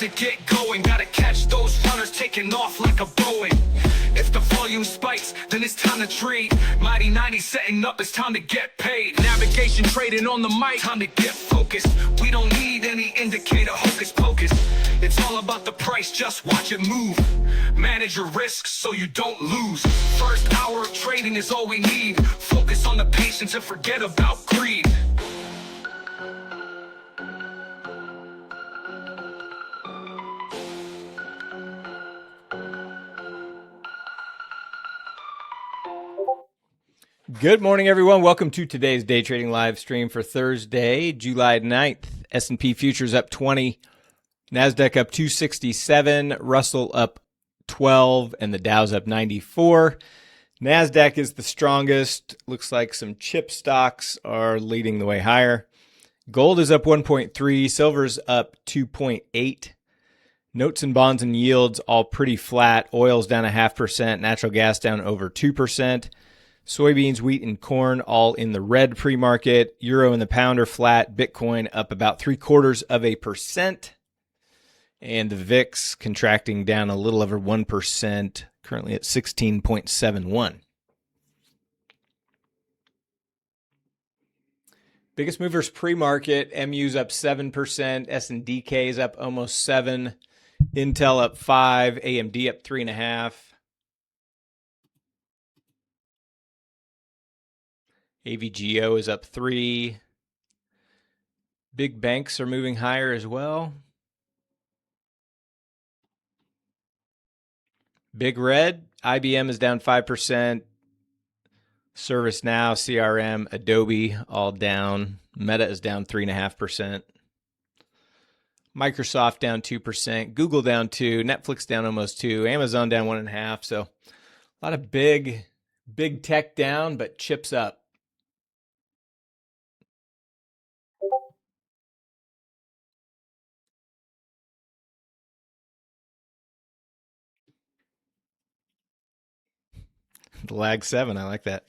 to get going. Gotta catch those runners taking off like a Boeing. If the volume spikes, then it's time to trade. Mighty 90 setting up, it's time to get paid. Navigation trading on the mic, time to get focused. We don't need any indicator, hocus pocus. It's all about the price, just watch it move. Manage your risks so you don't lose. First hour of trading is all we need. Focus on the patience and forget about greed. Good morning, everyone. Welcome to today's day trading live stream for Thursday, July 9th. S&P futures up 20, NASDAQ up 267, Russell up 12, and the Dow's up 94. NASDAQ is the strongest. Looks like some chip stocks are leading the way higher. Gold is up 1.3, silver's up 2.8. Notes and bonds and yields all pretty flat. Oil's down 0.5%, natural gas down over 2%. Soybeans, wheat, and corn all in the red pre-market. Euro and the pound are flat. Bitcoin up about 0.75%. And the VIX contracting down a little over 1%, currently at 16.71. Biggest movers pre-market. MU's up 7%. S&DK is up almost 7%. Intel up 5%. AMD up 3.5%. AVGO is up 3%. Big banks are moving higher as well. Big red, IBM is down 5%. ServiceNow, CRM, Adobe all down. Meta is down 3.5%. Microsoft down 2%. Google down 2%. Netflix down almost 2%. Amazon down 1.5%. So a lot of big tech down, but chips up. The lag 7, I like that.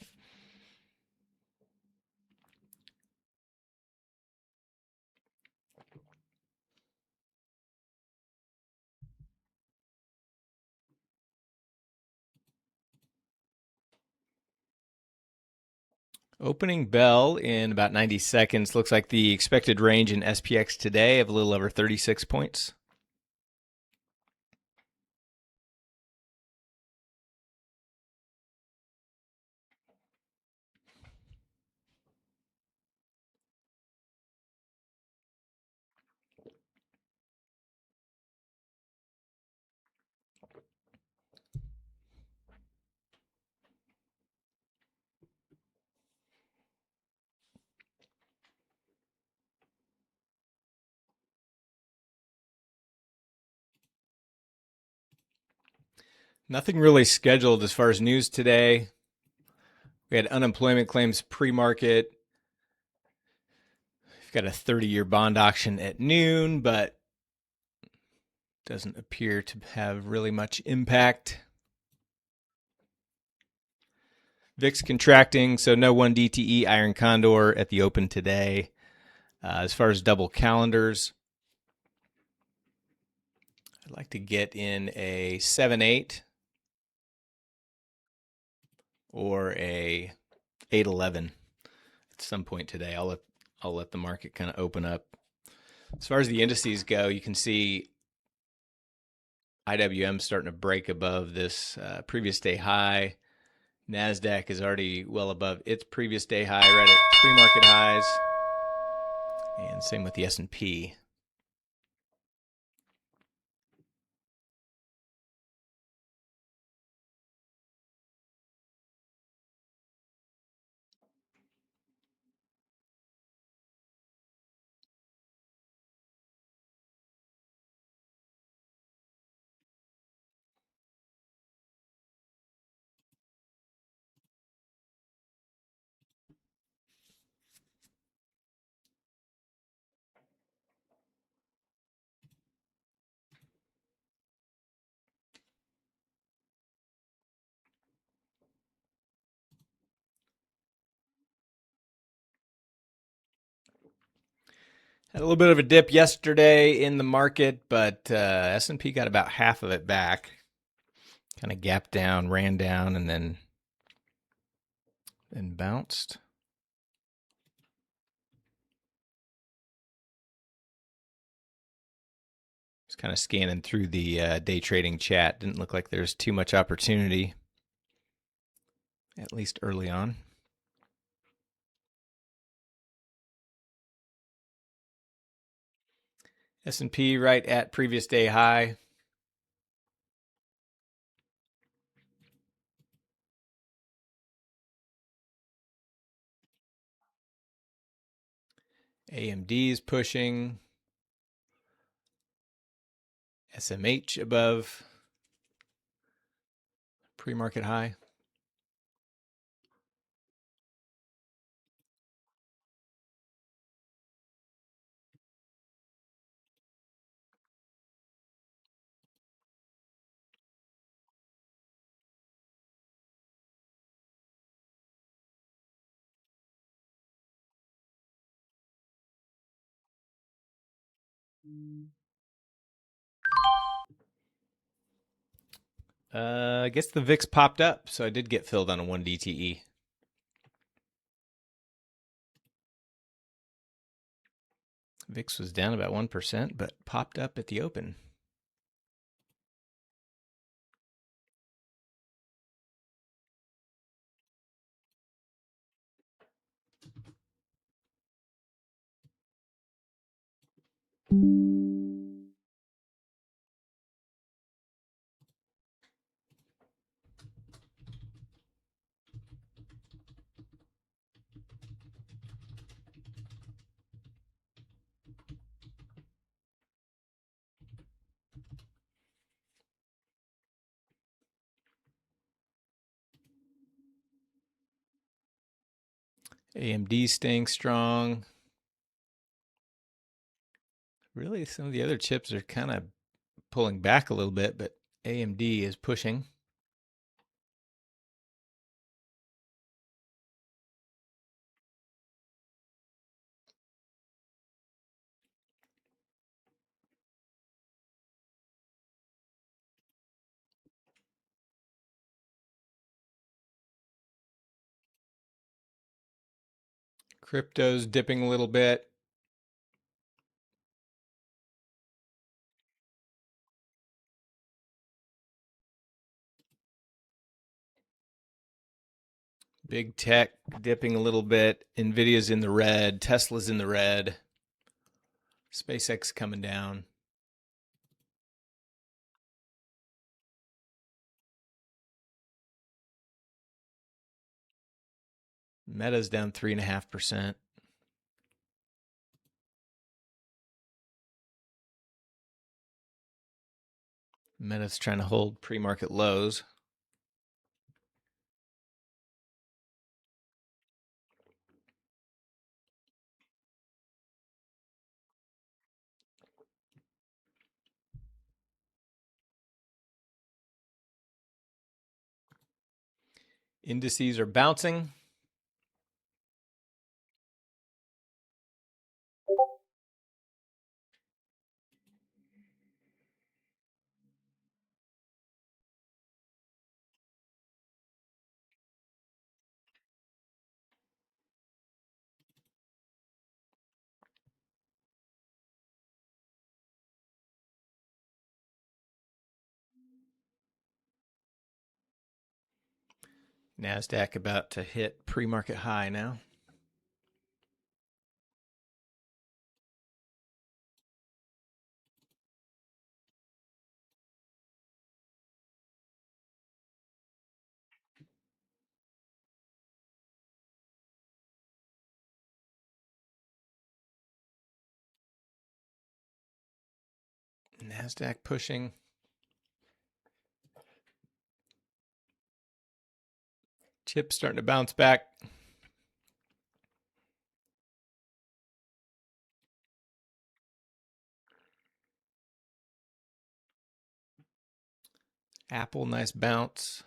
Opening bell in about 90 seconds. Looks like the expected range in SPX today of a little over 36 points. Nothing really scheduled as far as news today. We had unemployment claims pre-market. We've got a 30-year bond auction at noon, but doesn't appear to have really much impact. VIX contracting, so no 1 DTE iron Condor at the open today. As far as double calendars, I'd like to get in a 7-8 or a 8-11 at some point today. I'll let the market kind of open up. As far as the indices go, you can see IWM starting to break above this previous day high. NASDAQ is already well above its previous day high, right at pre-market highs. And same with the S&P. Had a little bit of a dip yesterday in the market, but S&P got about half of it back. Kind of gapped down, ran down, and then bounced. Just kind of scanning through the day trading chat. Didn't look like there's too much opportunity, at least early on. S&P right at previous day high. AMD is pushing. SMH above pre-market high. I guess the VIX popped up, so I did get filled on a 1 DTE. VIX was down about 1%, but popped up at the open. AMD staying strong. Really, some of the other chips are kind of pulling back a little bit, but AMD is pushing. Crypto's dipping a little bit. Big tech dipping a little bit. Nvidia's in the red. Tesla's in the red. SpaceX coming down. Meta's down 3.5%. Meta's trying to hold pre-market lows. Indices are bouncing. NASDAQ about to hit pre-market high now. NASDAQ pushing. Chips starting to bounce back. Apple, nice bounce.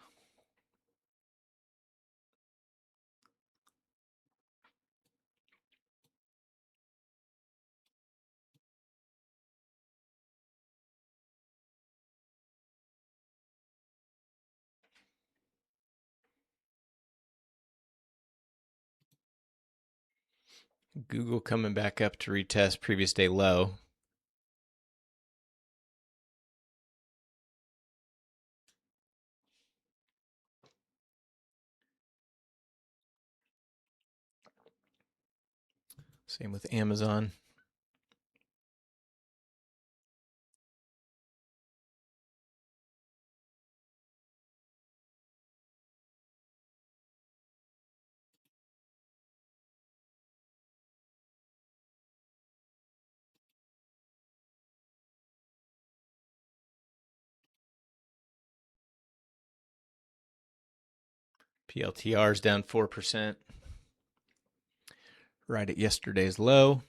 Google coming back up to retest previous day low. Same with Amazon. PLTR is down 4%. Right at yesterday's low.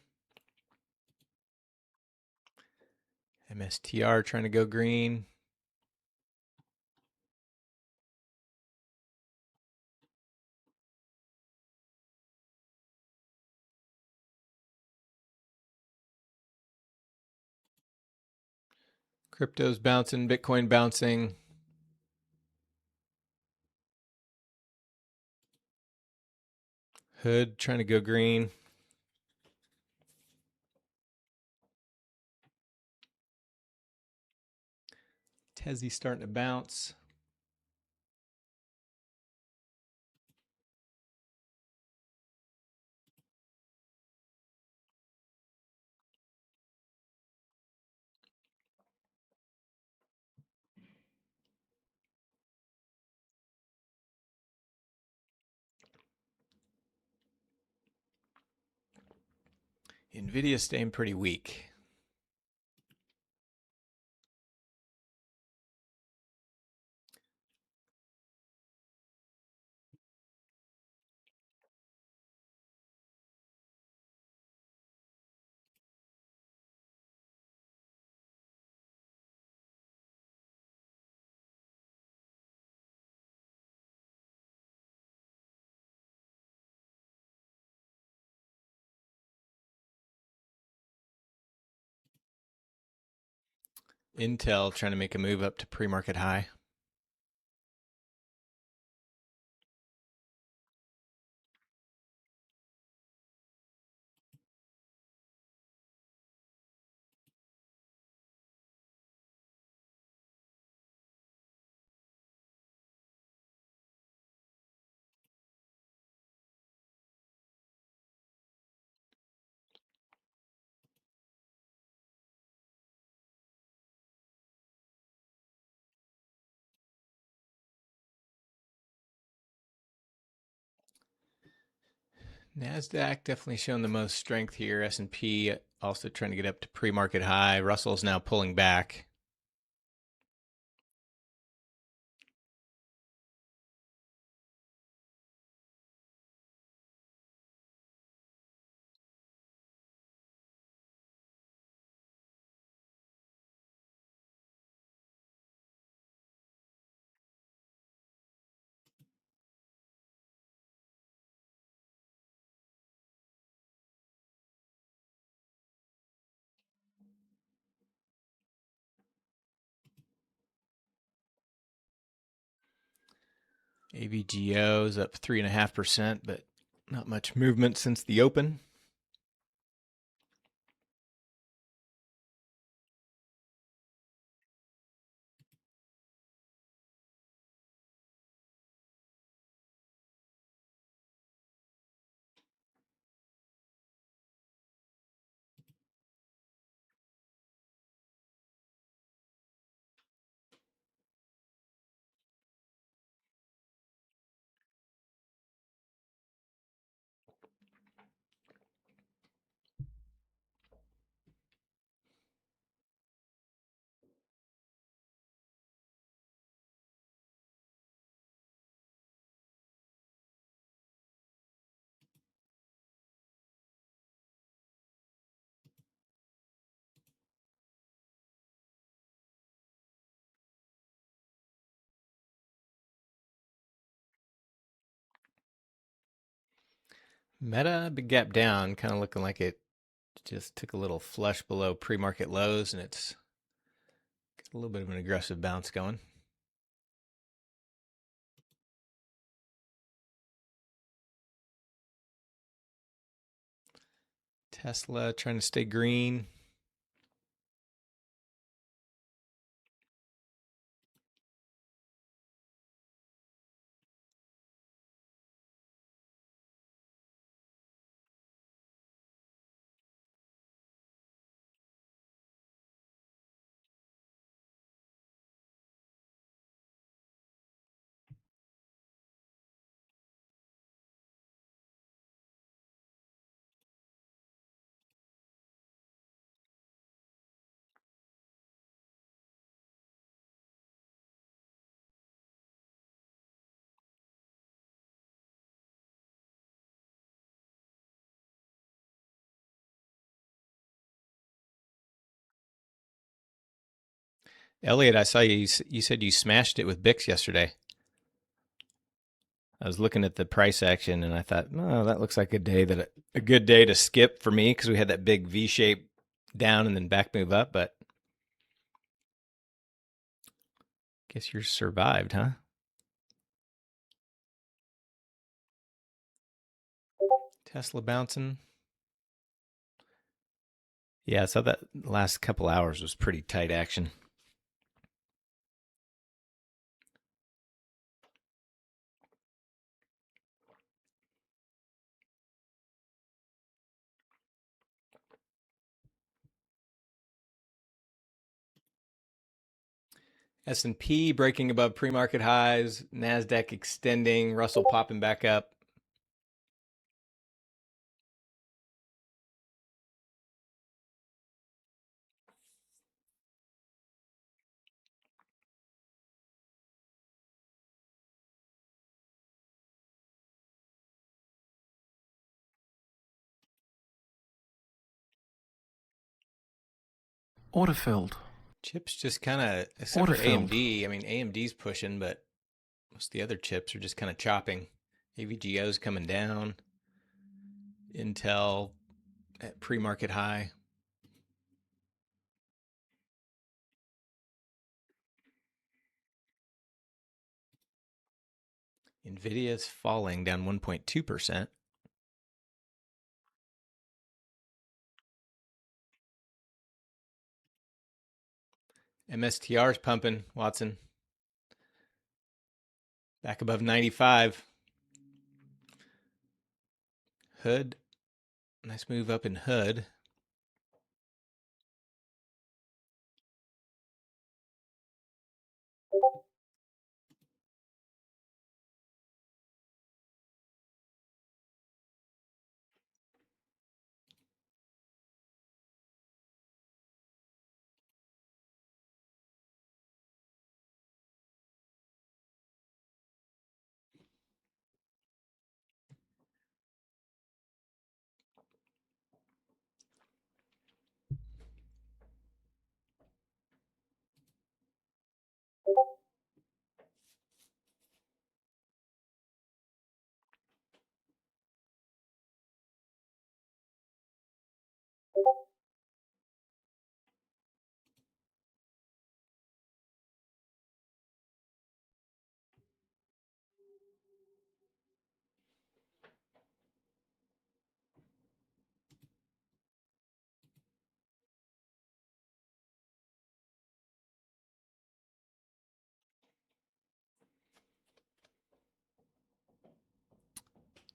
MSTR trying to go green. Crypto's bouncing, Bitcoin bouncing. Hood trying to go green. Tezzy starting to bounce. Nvidia staying pretty weak. Intel trying to make a move up to pre-market high. NASDAQ definitely showing the most strength here. S&P also trying to get up to pre-market high. Russell's now pulling back. AVGO's up 3.5%, but not much movement since the open. Meta, big gap down, kind of looking like it just took a little flush below pre-market lows, and it's got a little bit of an aggressive bounce going. Tesla trying to stay green. Elliot, I saw you. You said you smashed it with Bix yesterday. I was looking at the price action and I thought, oh, that looks like a good day to skip for me because we had that big V shape down and then back move up. But guess you survived, huh? Tesla bouncing. Yeah, I saw that last couple hours was pretty tight action. S&P breaking above pre-market highs, NASDAQ extending, Russell popping back up. Autofilled. Chips just kind of, except for AMD. I mean, AMD's pushing, but most of the other chips are just kind of chopping. AVGO's coming down. Intel at pre-market high. Nvidia's falling down 1.2%. MSTR's pumping, Watson. Back above 95. Hood. Nice move up in Hood.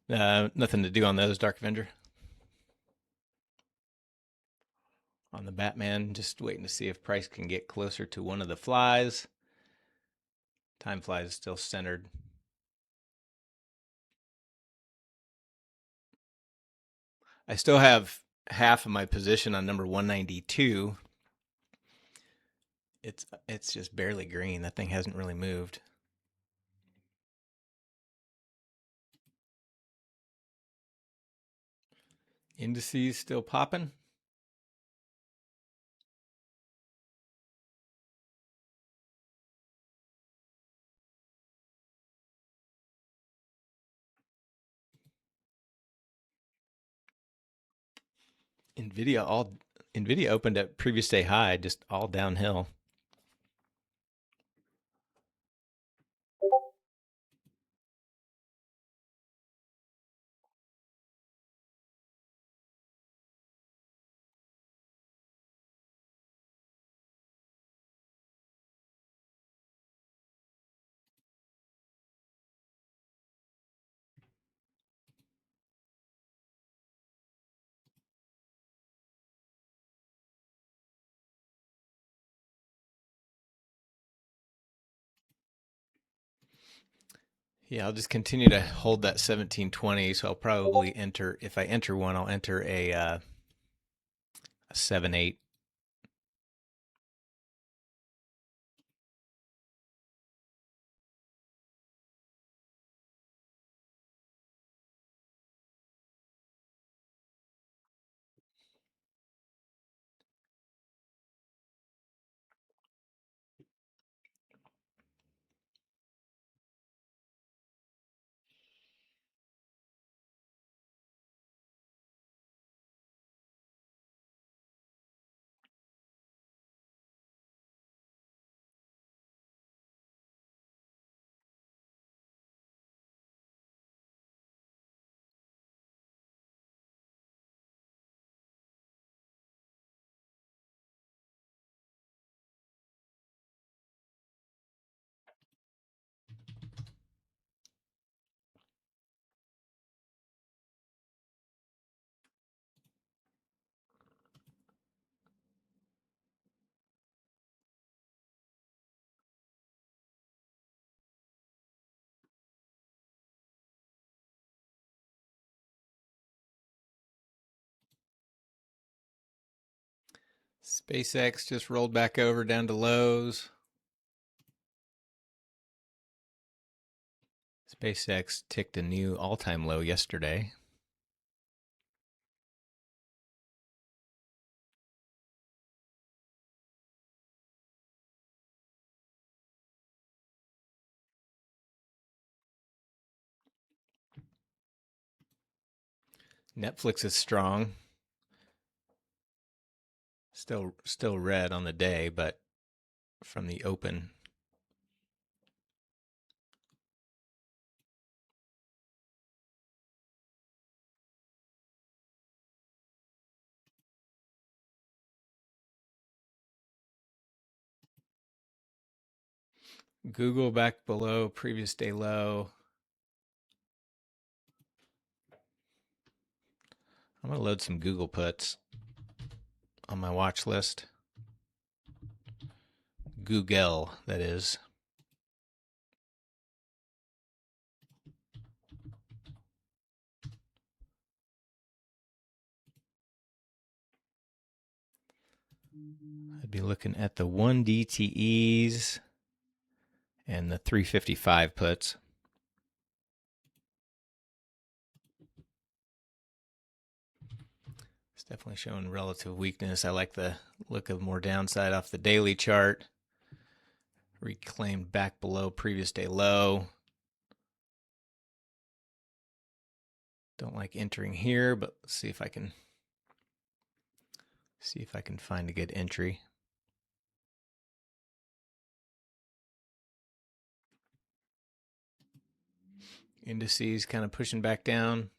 Nothing to do on those, Dark Avenger. On the Batman, just waiting to see if price can get closer to one of the flies. Time flies is still centered. I still have half of my position on number 192. It's just barely green. That thing hasn't really moved. Indices still popping. Nvidia opened at previous day high, just all downhill. Yeah, I'll just continue to hold that 1720. So I'll probably enter, if I enter one, I'll enter a 7-8. SpaceX just rolled back over down to lows. SpaceX ticked a new all-time low yesterday. Netflix is strong. Still red on the day, but from the open. Google back below previous day low. I'm going to load some Google puts on my watch list. Google, that is. I'd be looking at the 1 DTEs and the 355 puts. It's definitely showing relative weakness. I like the look of more downside off the daily chart. Reclaimed back below previous day low. Don't like entering here, but let's see if I can find a good entry. Indices kind of pushing back down.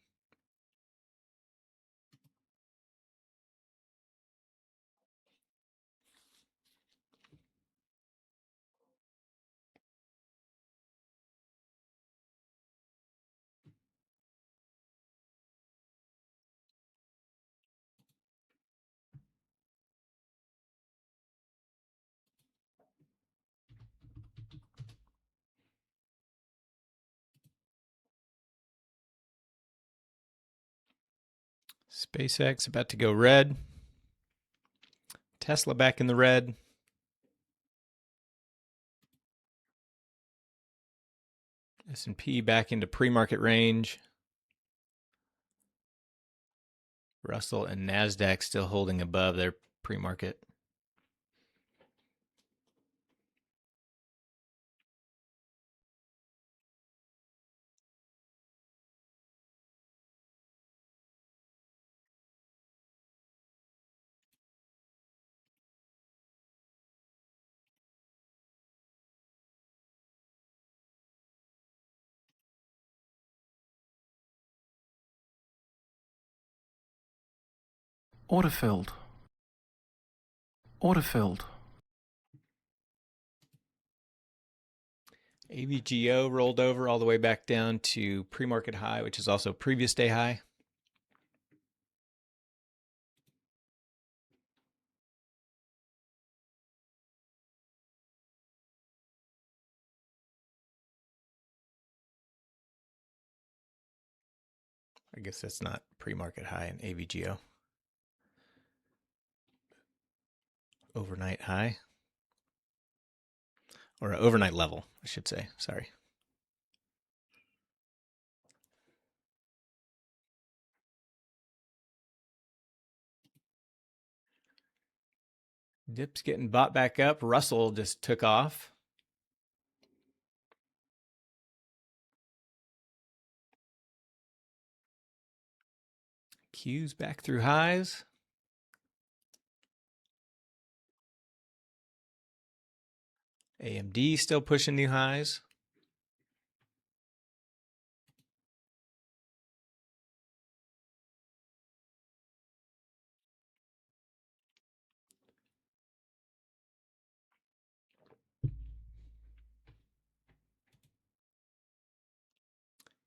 SpaceX about to go red. Tesla back in the red. S&P back into pre-market range. Russell and NASDAQ still holding above their pre-market. Autofilled. Autofilled. AVGO rolled over all the way back down to pre-market high, which is also previous day high. I guess that's not pre-market high in AVGO. Overnight high. Or overnight level, I should say. Sorry. Dip's getting bought back up. Russell just took off. Q's back through highs. AMD still pushing new highs.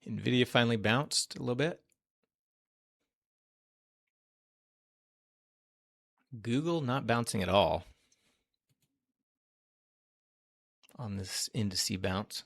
NVIDIA finally bounced a little bit. Google not bouncing at all on this indice bounce.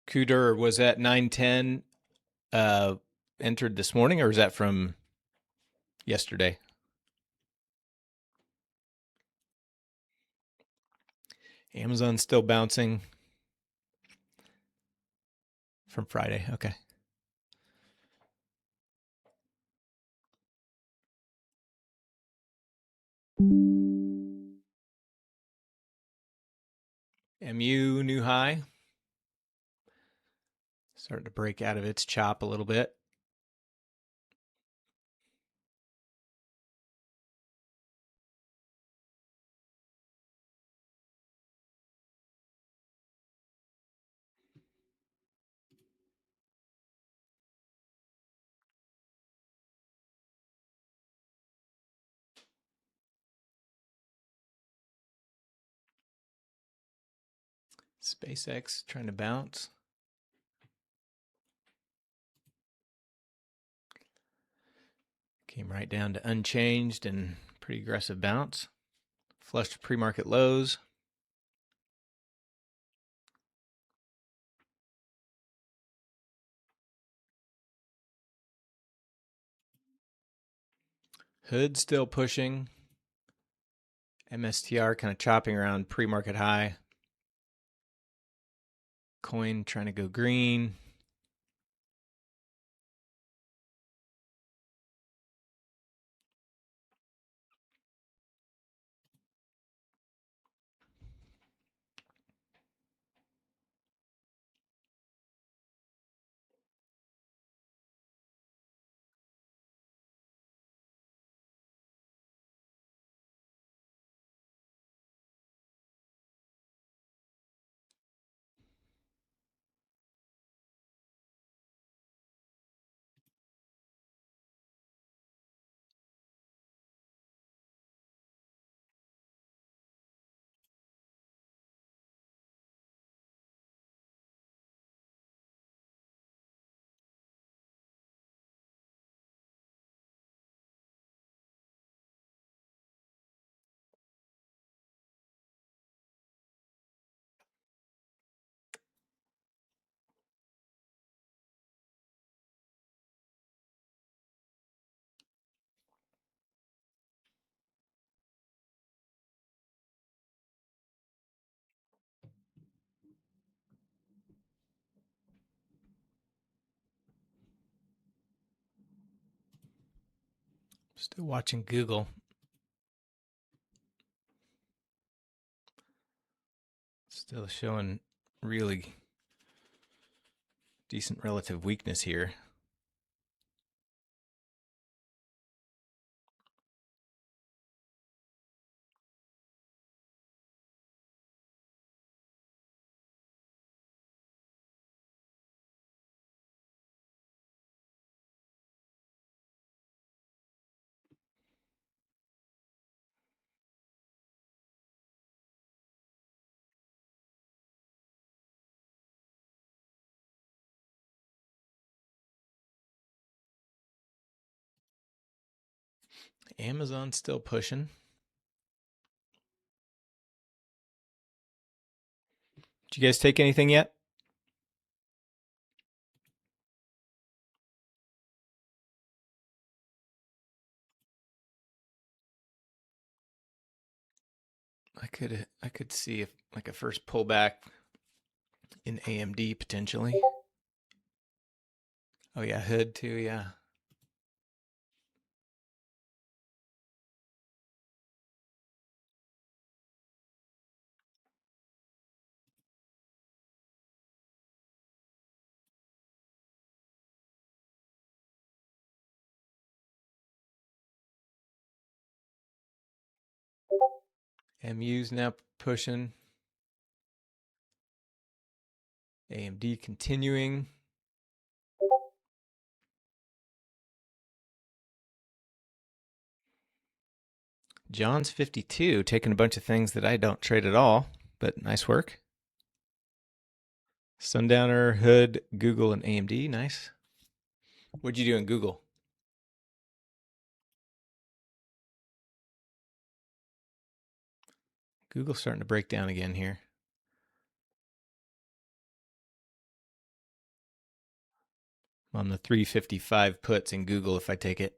Condor was at 910 entered this morning, or is that from yesterday? Amazon's still bouncing from Friday. Okay. MU new high. Starting to break out of its chop a little bit. SpaceX trying to bounce. Came right down to unchanged and pretty aggressive bounce. Flushed pre-market lows. Hood still pushing. MSTR kind of chopping around pre-market high. Coin trying to go green. Still watching Google. Still showing really decent relative weakness here. Amazon still pushing. Did you guys take anything yet? I could see if like a first pullback in AMD potentially. Oh yeah, hood too, yeah. MU's now pushing. AMD continuing. John's 52, taking a bunch of things that I don't trade at all, but nice work. Sundowner, Hood, Google, and AMD, nice. What'd you do in Google? Google's starting to break down again here. I'm on the 355 puts in Google if I take it.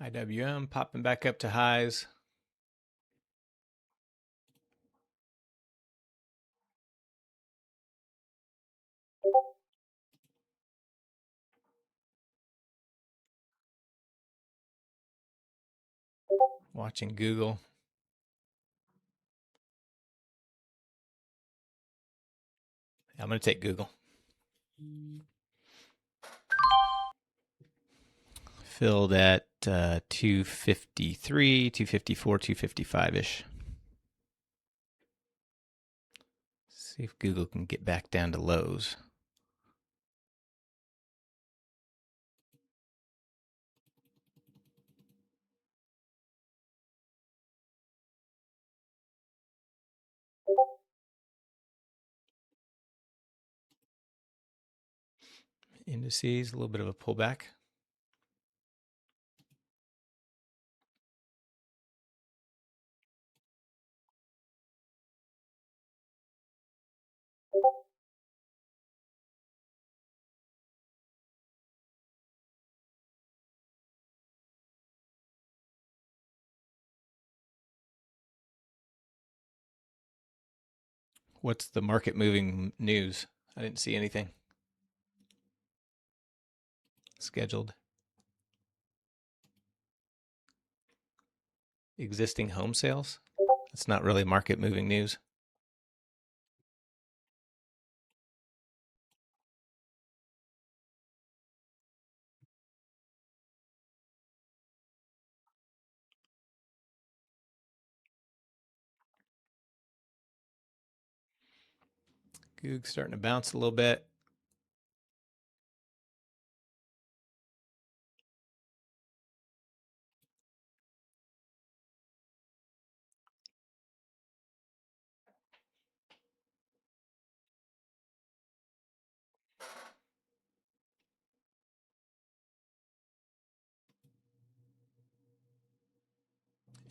IWM popping back up to highs. Watching Google. I'm going to take Google. Filled at 253, 254, 255-ish. See if Google can get back down to lows. Indices, a little bit of a pullback. What's the market moving news? I didn't see anything scheduled. Existing home sales? That's not really market moving news. Goog's starting to bounce a little bit.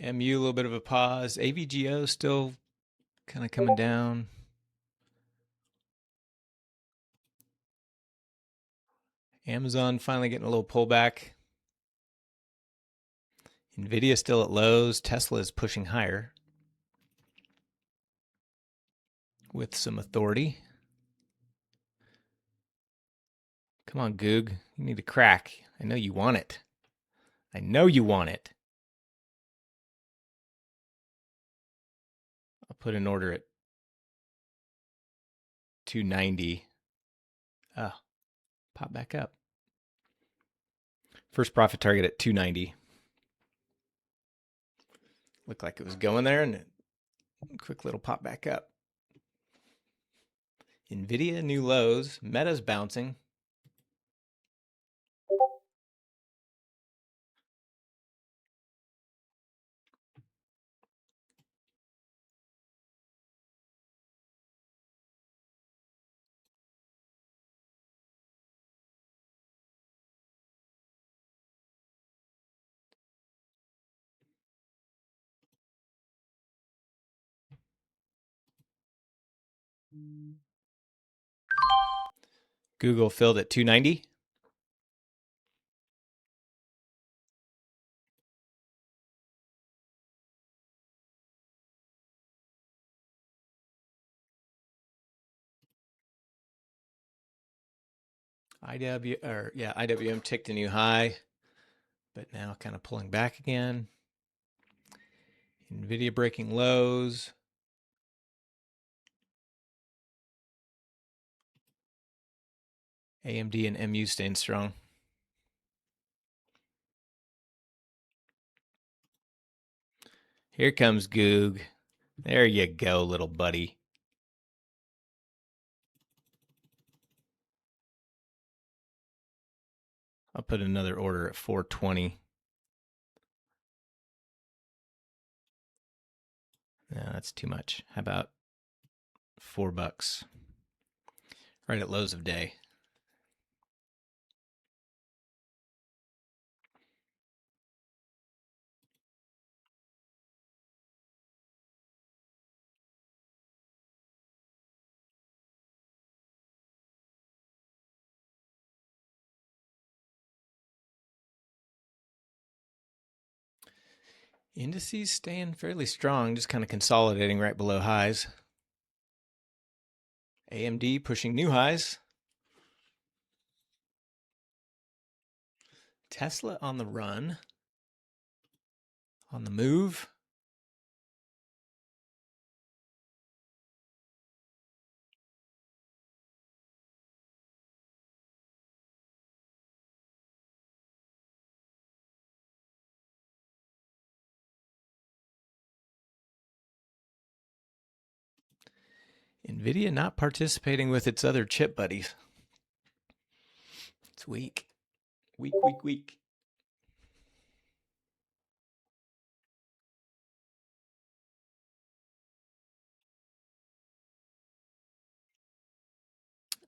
MU, a little bit of a pause. AVGO still kind of coming down. Amazon finally getting a little pullback. Nvidia still at lows. Tesla is pushing higher. with some authority. Come on, Goog. You need to crack. I know you want it. I know you want it. I'll put an order at 290. Pop back up. First profit target at 290. Looked like it was going there, and quick little pop back up. NVIDIA, new lows. Meta's bouncing. Google filled at 290. IWM ticked a new high, but now kind of pulling back again. NVIDIA breaking lows. AMD and MU staying strong. Here comes Goog. There you go, little buddy. I'll put another order at 420. No, that's too much. How about $4? Right at lows of day. Indices staying fairly strong, just kind of consolidating right below highs. AMD pushing new highs. Tesla on the run. On the move. NVIDIA not participating with its other chip buddies. It's weak. Weak, weak, weak.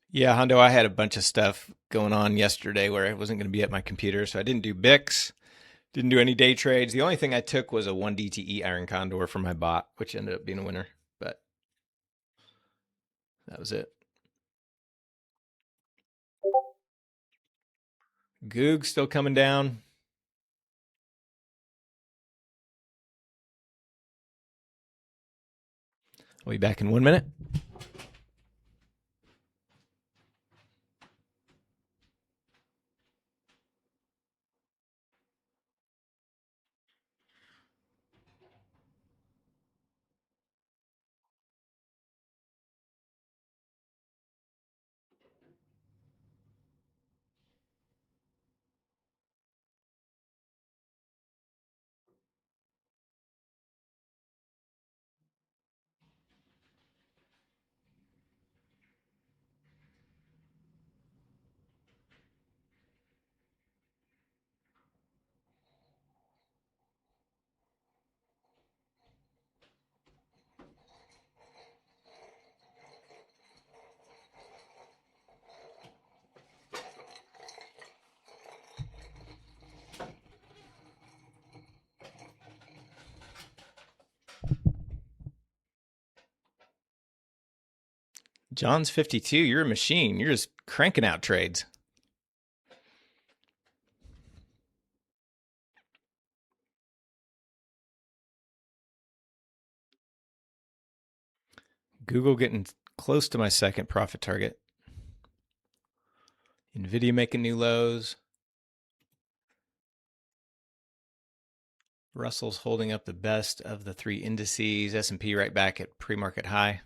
Yeah, Hondo, I had a bunch of stuff going on yesterday where I wasn't going to be at my computer, so I didn't do BICs, didn't do any day trades. The only thing I took was a 1 DTE iron condor for my bot, which ended up being a winner, but that was it. Goog still coming down. I'll be back in 1 minute. John's 52. You're a machine. You're just cranking out trades. Google getting close to my second profit target. NVIDIA making new lows. Russell's holding up the best of the three indices. S&P right back at pre-market high.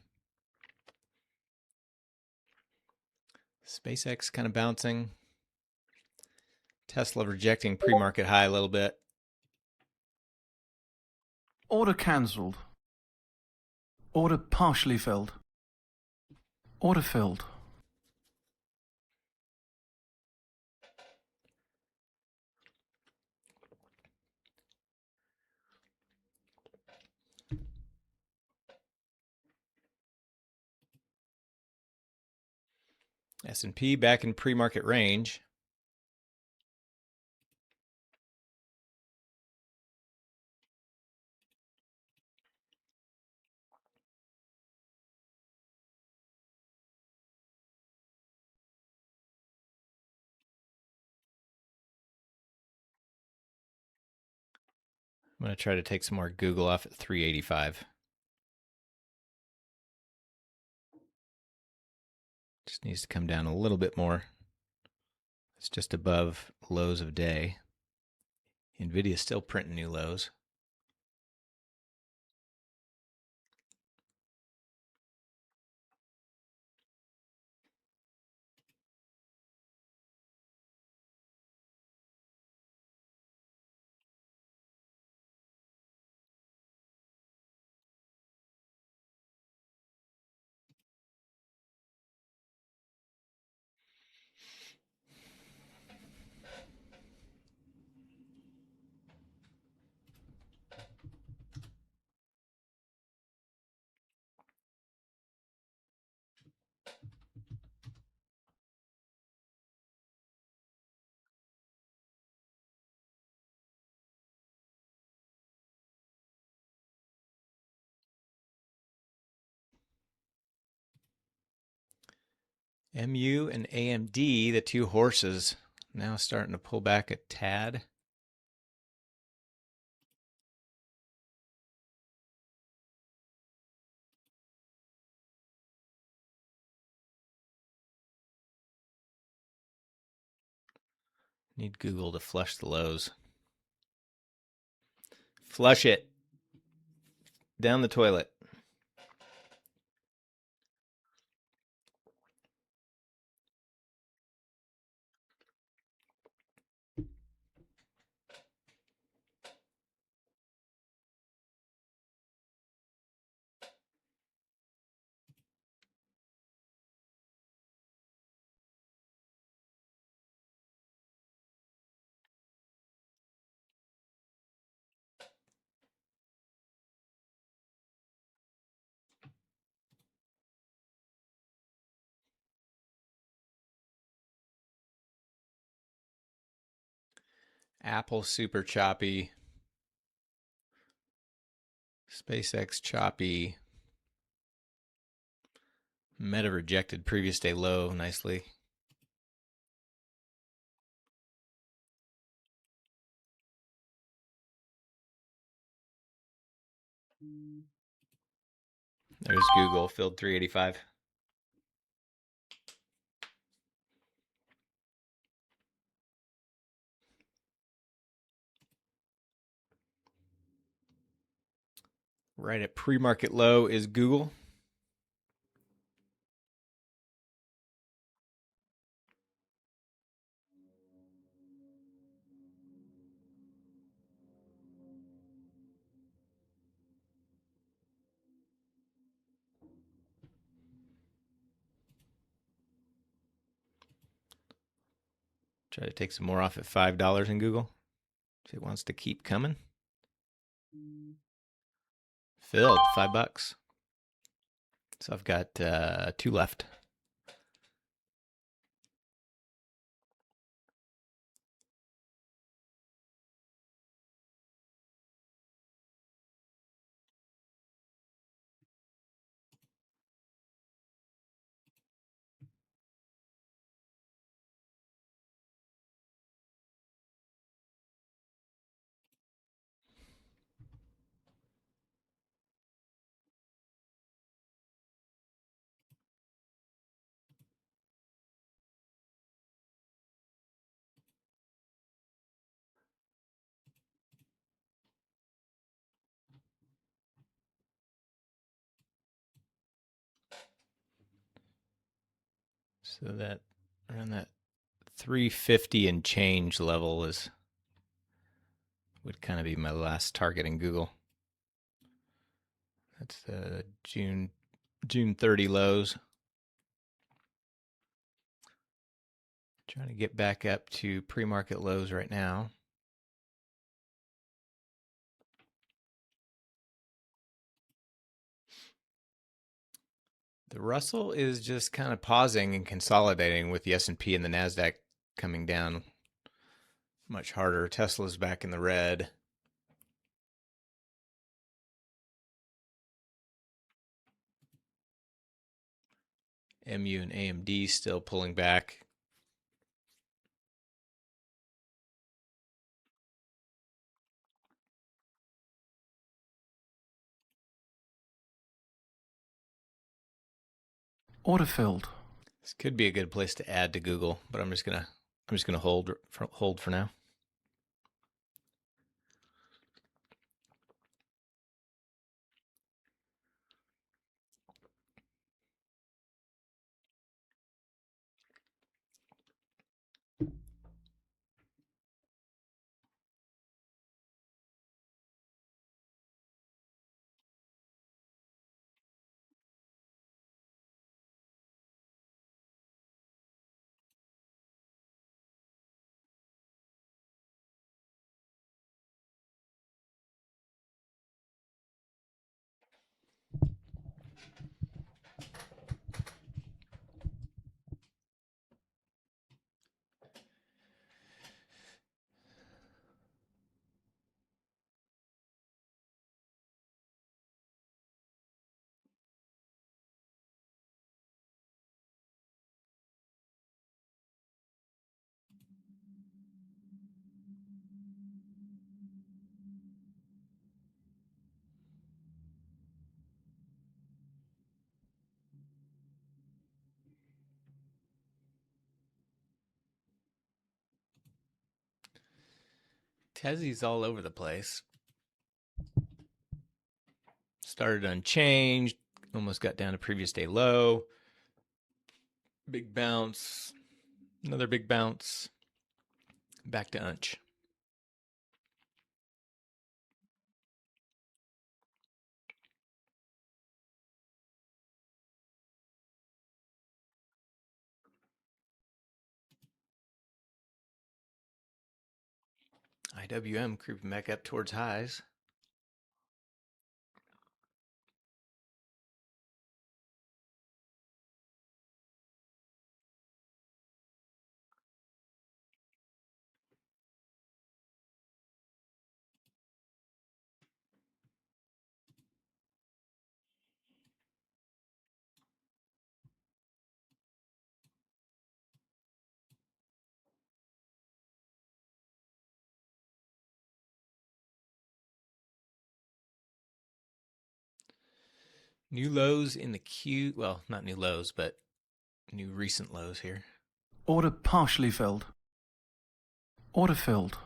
SpaceX kind of bouncing. Tesla rejecting pre-market high a little bit. Order cancelled. Order partially filled. Order filled. S&P back in pre-market range. I'm going to try to take some more Google off at 385. Just needs to come down a little bit more. It's just above lows of day. NVIDIA still printing new lows. MU and AMD, the two horses, now starting to pull back a tad. Need Google to flush the lows. Flush it. Down the toilet. Apple super choppy. SpaceX choppy. Meta rejected previous day low nicely. There's Google, filled 385. Right at pre-market low is Google. Try to take some more off at $5 in Google if it wants to keep coming. Filled, $5. So I've got two left. So that around that 350 and change level would kind of be my last target in Google. That's the June 30 lows. Trying to get back up to pre-market lows right now. The Russell is just kind of pausing and consolidating with the S&P and the NASDAQ coming down much harder. Tesla's back in the red. MU and AMD still pulling back. Order filled. This could be a good place to add to Google, but I'm just gonna hold for now. Tezzy's all over the place. Started unchanged, almost got down to previous day low. Big bounce, another big bounce, back to unch. IWM creeping back up towards highs. New lows in the Q, well, not new lows, but new recent lows here. Order partially filled. Order filled.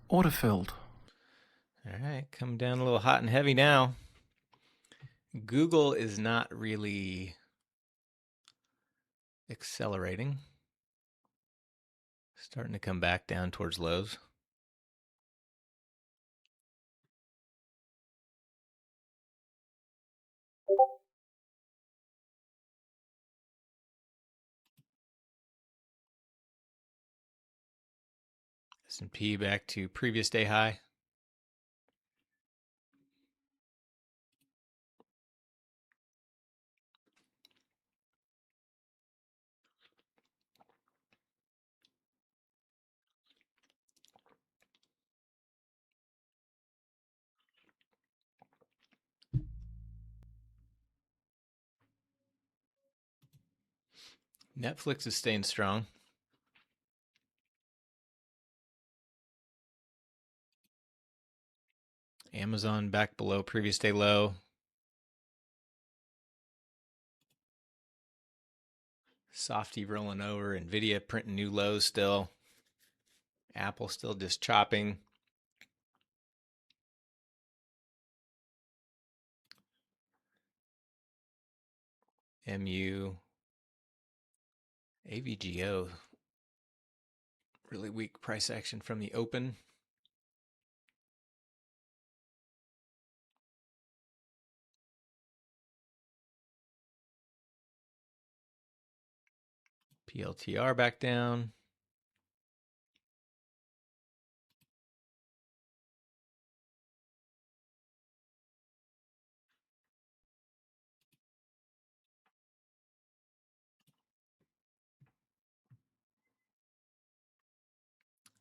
Order filled. All right, come down a little hot and heavy now. Google is not really accelerating. Starting to come back down towards lows. S&P back to previous day high. Netflix is staying strong. Amazon back below previous day low. Softy rolling over. Nvidia printing new lows still. Apple still just chopping. MU. AVGO. Really weak price action from the open. PLTR back down.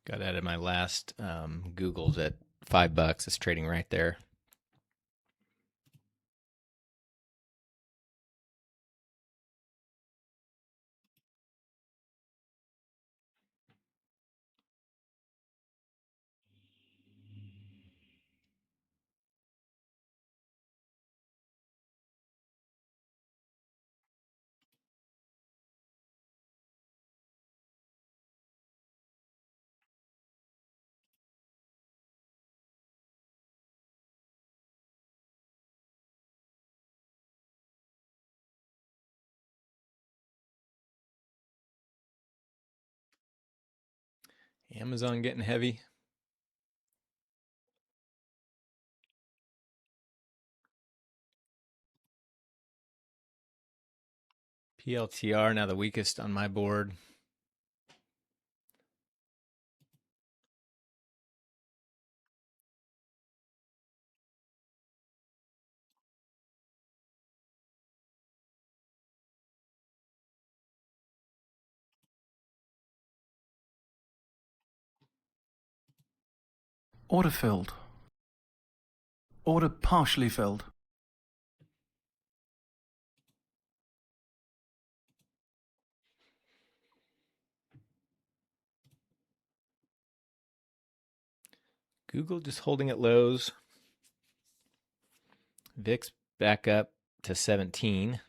Got out of my last Google's at $5. It's trading right there. Amazon getting heavy. PLTR now the weakest on my board. Order filled. Order partially filled. Google just holding at lows. VIX back up to 17.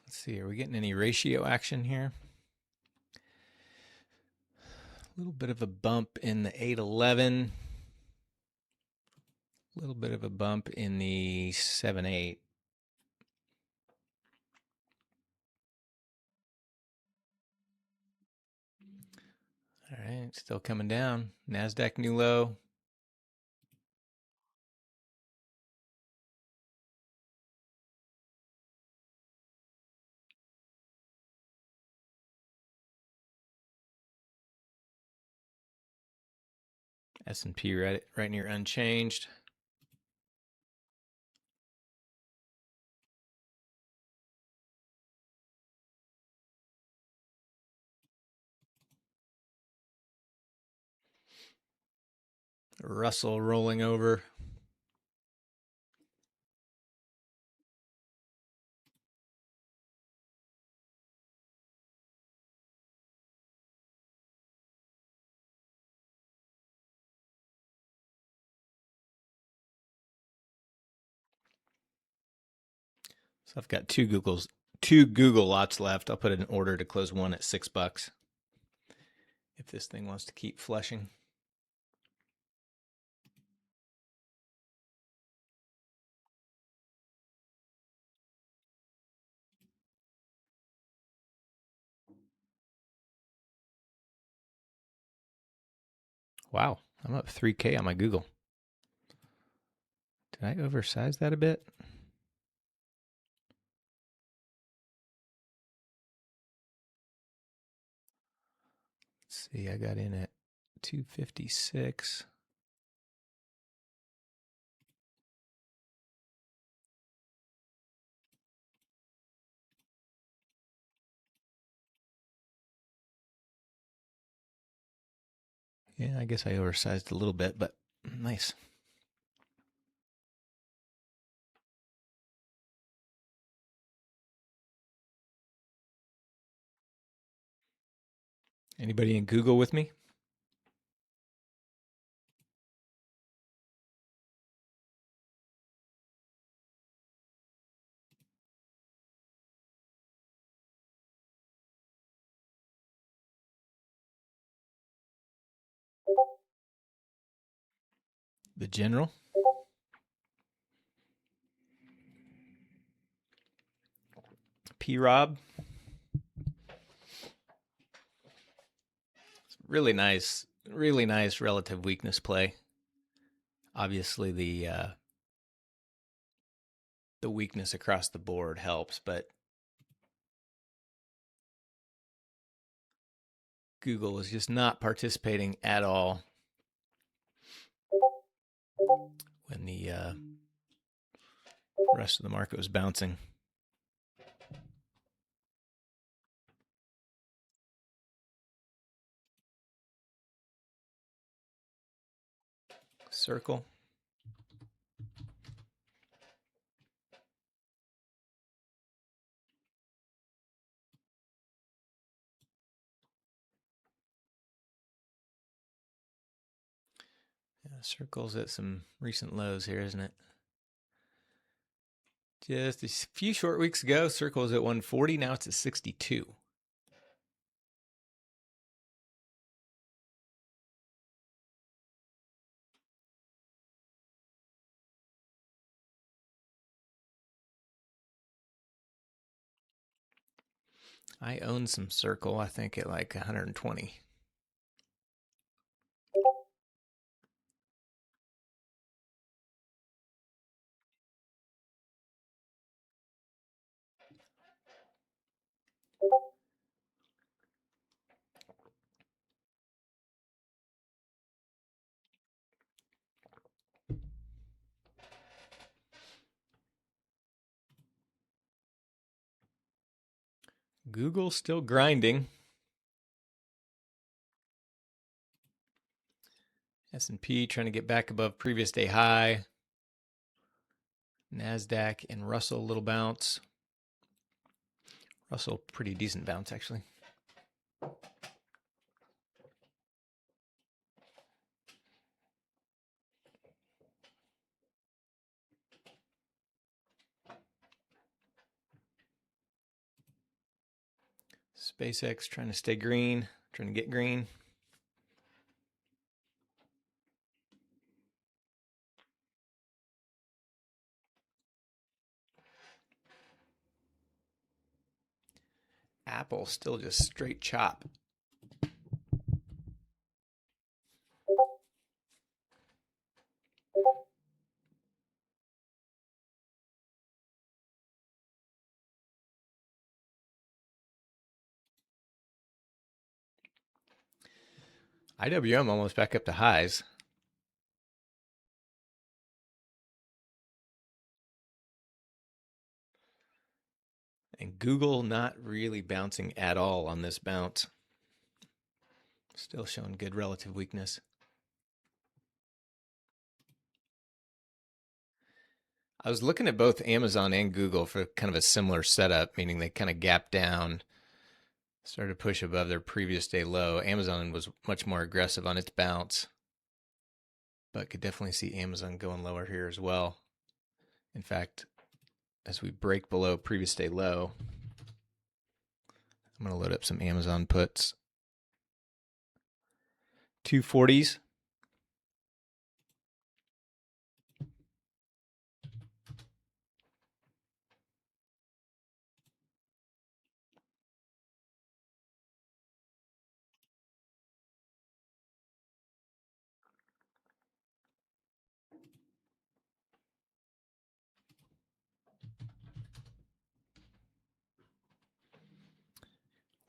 Let's see, are we getting any ratio action here? A little bit of a bump in the 811. A little bit of a bump in the 7.8. All right, still coming down. NASDAQ new low. S&P right near unchanged. Russell rolling over. So I've got two Google lots left. I'll put an order to close one at $6 if this thing wants to keep flushing. Wow, I'm up 3K on my Google. Did I oversize that a bit? Let's see, I got in at 256. Yeah, I guess I oversized a little bit, but nice. Anybody in Google with me? The general. P-Rob. Really nice relative weakness play. Obviously, the weakness across the board helps, but Google is just not participating at all when the rest of the market was bouncing. Circle. Yeah, circle's at some recent lows here, isn't it? Just a few short weeks ago, circle was at 140. Now it's at 62. I own some circle, I think at like 120. Google still grinding. S&P trying to get back above previous day high. NASDAQ and Russell, a little bounce. Russell, pretty decent bounce, actually. SpaceX trying to stay green, trying to get green. Apple still just straight chop. IWM almost back up to highs. And Google not really bouncing at all on this bounce. Still showing good relative weakness. I was looking at both Amazon and Google for kind of a similar setup, meaning they kind of gapped down, started to push above their previous day low. Amazon was much more aggressive on its bounce, but could definitely see Amazon going lower here as well. In fact, as we break below previous day low, I'm going to load up some Amazon puts. 240s.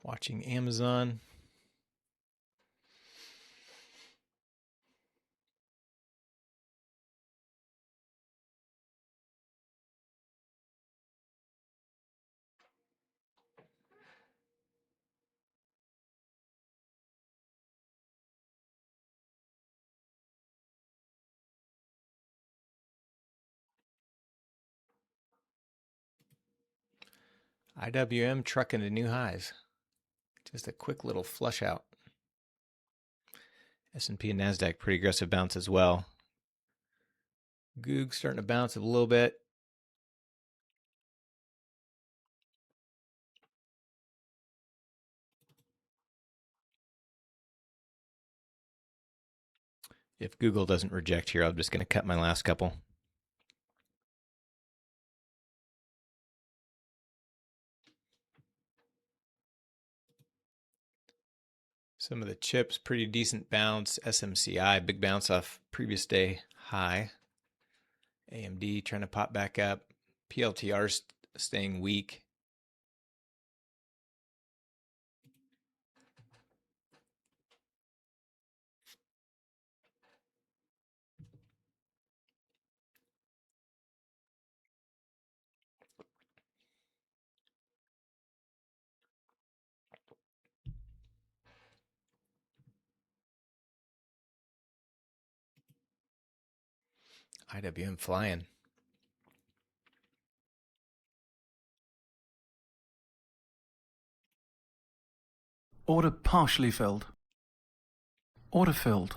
Watching Amazon. IWM trucking to new highs. Just a quick little flush out. S&P and NASDAQ pretty aggressive bounce as well. Goog starting to bounce a little bit. If Google doesn't reject here, I'm just going to cut my last couple. Some of the chips, pretty decent bounce. SMCI, big bounce off previous day high. AMD trying to pop back up. PLTR staying weak. IWM flying. Order partially filled. Order filled.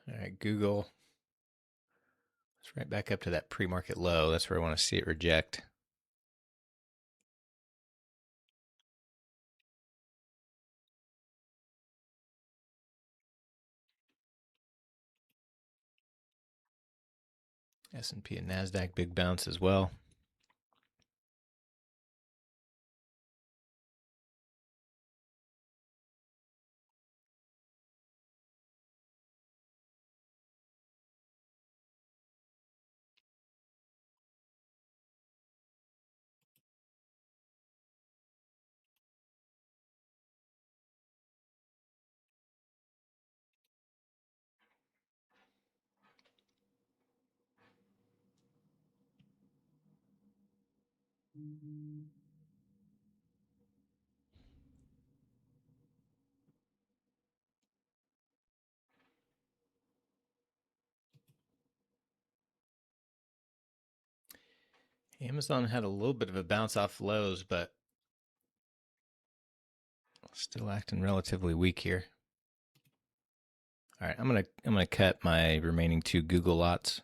All right, Google. It's right back up to that pre-market low. That's where I want to see it reject. S&P and NASDAQ, big bounce as well. Amazon had a little bit of a bounce off lows, but still acting relatively weak here. All right, I'm gonna cut my remaining 2 Google lots.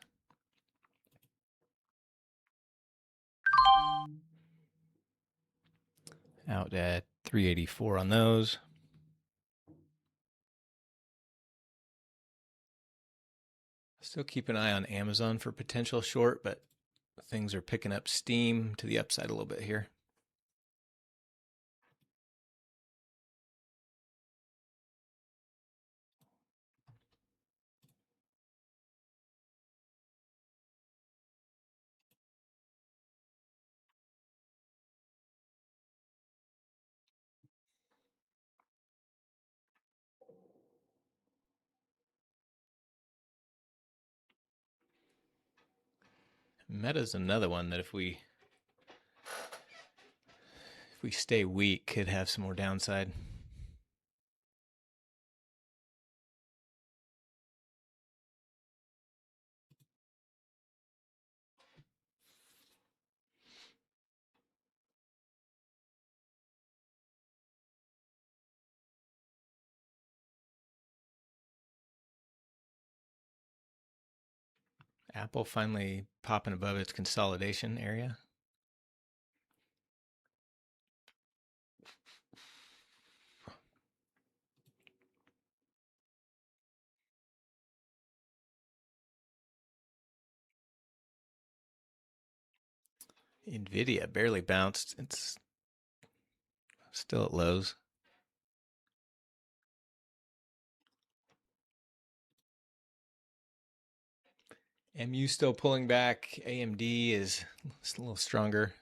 Out at 384 on those. Still keep an eye on Amazon for potential short, but things are picking up steam to the upside a little bit here. Meta's another one that if we stay weak, could have some more downside. Apple finally popping above its consolidation area. Nvidia barely bounced. It's still at lows. MU still pulling back. AMD is a little stronger.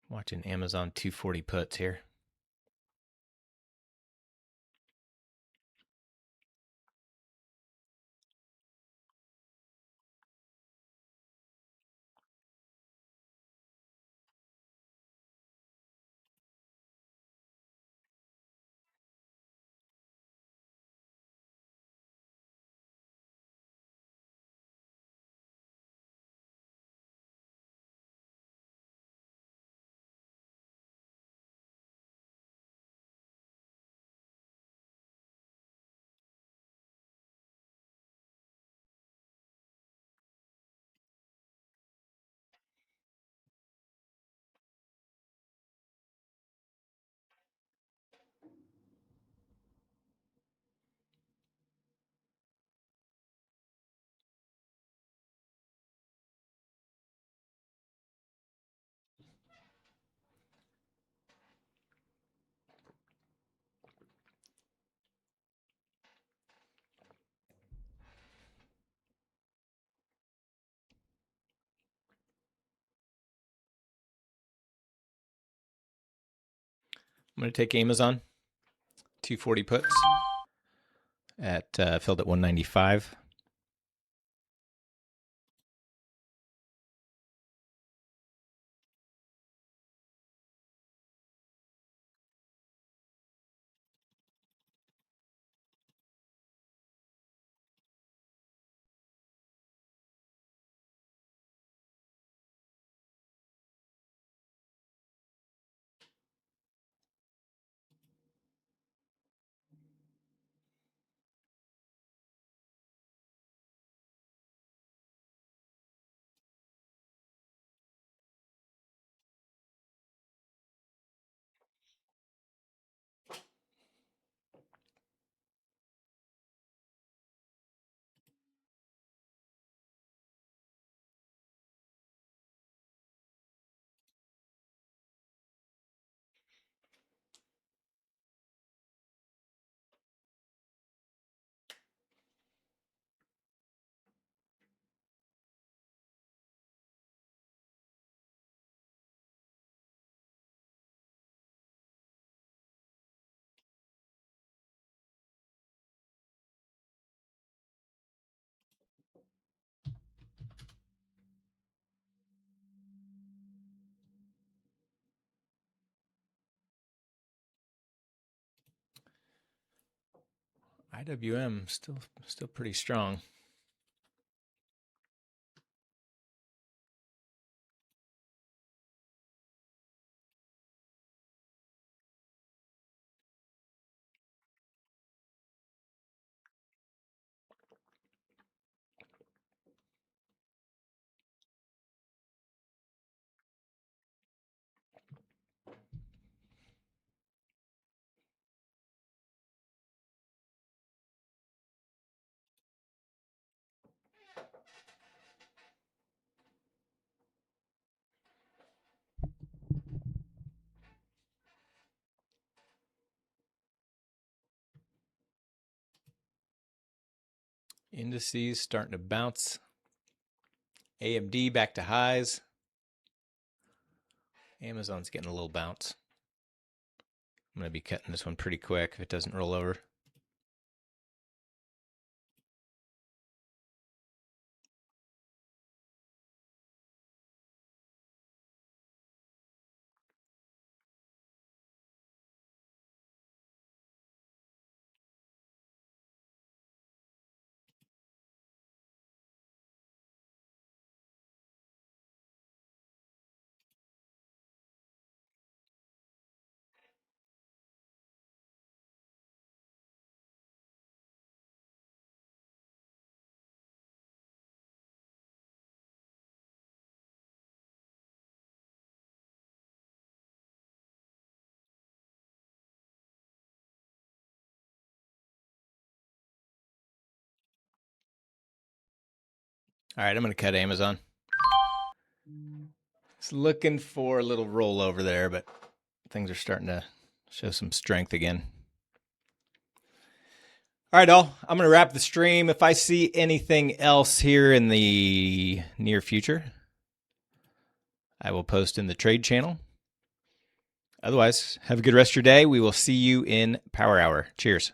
Watching Amazon 240 puts here. I'm going to take Amazon, 240 puts at filled at 195. IWM still pretty strong. Indices starting to bounce. AMD back to highs. Amazon's getting a little bounce. I'm going to be cutting this one pretty quick if it doesn't roll over. All right, I'm going to cut Amazon. It's looking for a little rollover there, but things are starting to show some strength again. All right, all. I'm going to wrap the stream. If I see anything else here in the near future, I will post in the trade channel. Otherwise, have a good rest of your day. We will see you in Power Hour. Cheers.